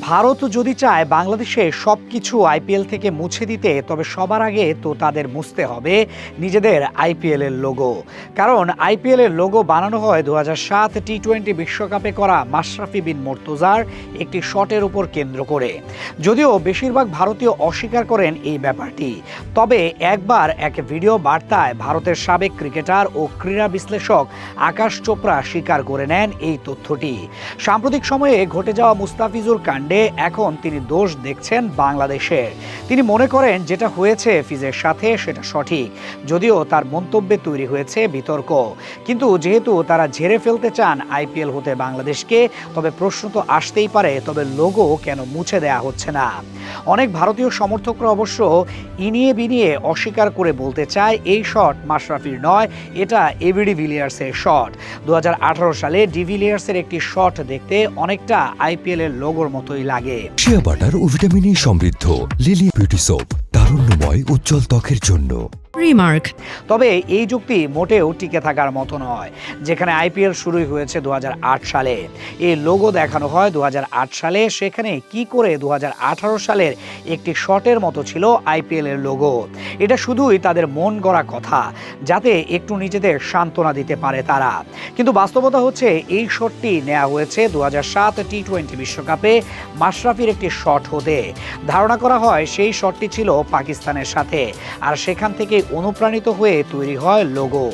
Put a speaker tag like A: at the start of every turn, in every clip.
A: ভারত যদি চায় বাংলাদেশে সবকিছু আইপিএল থেকে মুছে দিতে, তবে সবার আগে তো তাদের মুছতে হবে নিজেদের আইপিএল এর লোগো। কারণ আইপিএল এর লোগো বানানো হয় 2007 টি-20 বিশ্বকাপে করা মাশরাফি বিন মুর্তজার একটি শটের উপর কেন্দ্র করে। যদিও বেশিরভাগ ভারতীয় অস্বীকার করেন এই ব্যাপারটি, তবে একবার এক ভিডিও বার্তায় ভারতের সাবেক ক্রিকেটার ও ক্রীড়া বিশ্লেষক আকাশ চোপড়া স্বীকার করে নেন এই তথ্যটি। সাম্প্রতিক সময়ে ঘটে যাওয়া মুস্তাফিজুর কাণ্ডে এখন তিনি দোষ দেখছেন বাংলাদেশের। তিনি মনে করেন যেটা হয়েছে ফিজের সাথে সেটা সঠিক, যদিও তার মন্তব্যে তৈরি হয়েছে বিতর্ক। কিন্তু যেহেতু তারা ঝেড়ে ফেলতে চান আইপিএল হতে বাংলাদেশকে, তবে প্রশ্ন তো আসতেই পারে, তবে লোগো কেন মুছে দেয়া হচ্ছে না? অনেক ভারতীয় সমর্থকরা অবশ্য ইনিয়ে বিনিয়ে অস্বীকার করে বলতে চায় এই শট মাশরাফির নয়, এটা এবি ডিভিলিয়ার্সের শট। 2018 সালে ডিভিলিয়ার্সের একটি শট দেখতে অনেকটা আইপিএল এর লোগোর মতোই লাগে।
B: শিয়া বাটার ও ভিটামিনে সমৃদ্ধ লিলি বিউটি সোপ, তারুণ্যময় উজ্জ্বল ত্বকের জন্য।
C: রিমার্ক।
A: তবে এই যুক্তি মোটেও টিকে থাকার মতো নয়। যেখানে আইপিএল শুরুই হয়েছে 2008 সালে, এই লোগো দেখানো হয় 2008 সালে, সেখানে কি করে 2018 সালের একটি শটের মতো ছিল আইপিএল এর লোগো? এটা শুধুই তাদের মন গড়া কথা, যাতে একটু নিজেদের সান্ত্বনা দিতে পারে তারা। কিন্তু বাস্তবতা হচ্ছে এই শটটি নেওয়া হয়েছে 2007 টি-20 বিশ্বকাপে মাশরাফির একটি শট হতে। ধারণা করা হয় সেই শটটি ছিল পাকিস্তানের সাথে, আর সেখান থেকে অনুপ্রাণিত হয়ে তৈরি হয় লোগো।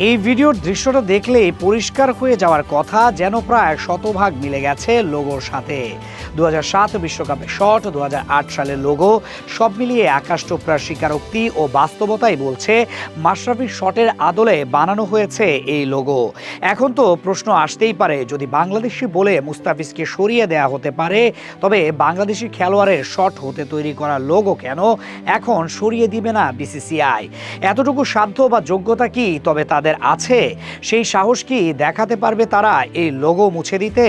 A: এই ভিডিওর দৃশ্যটা দেখলেই পরিষ্কার হয়ে যাওয়ার কথা, যেন প্রায় শতভাগ মিলে গেছে লোগোর সাথে। 2007 বিশ্বকাপের শট, 2008 সালের লোগো, সব মিলিয়ে আকাশ চোপড়ার স্বীকারোক্তি ও বাস্তবতাই বলছে মাশরাফির শটের আদলে বানানো হয়েছে এই লোগো। এখন তো প্রশ্ন আসতেই পারে, যদি বাংলাদেশি বলে মুস্তাফিজকে সরিয়ে দেয়া হতে পারে, তবে বাংলাদেশি খেলোয়াড়ের শট হতে তৈরি করা লোগো কেন এখন সরিয়ে দিবে না বিসিসিআই? এতটুকু সাধ্য বা যোগ্যতা কি তবে তাদের আছে? সেই সাহস কি দেখাতে পারবে তারা এই লোগো মুছে দিতে?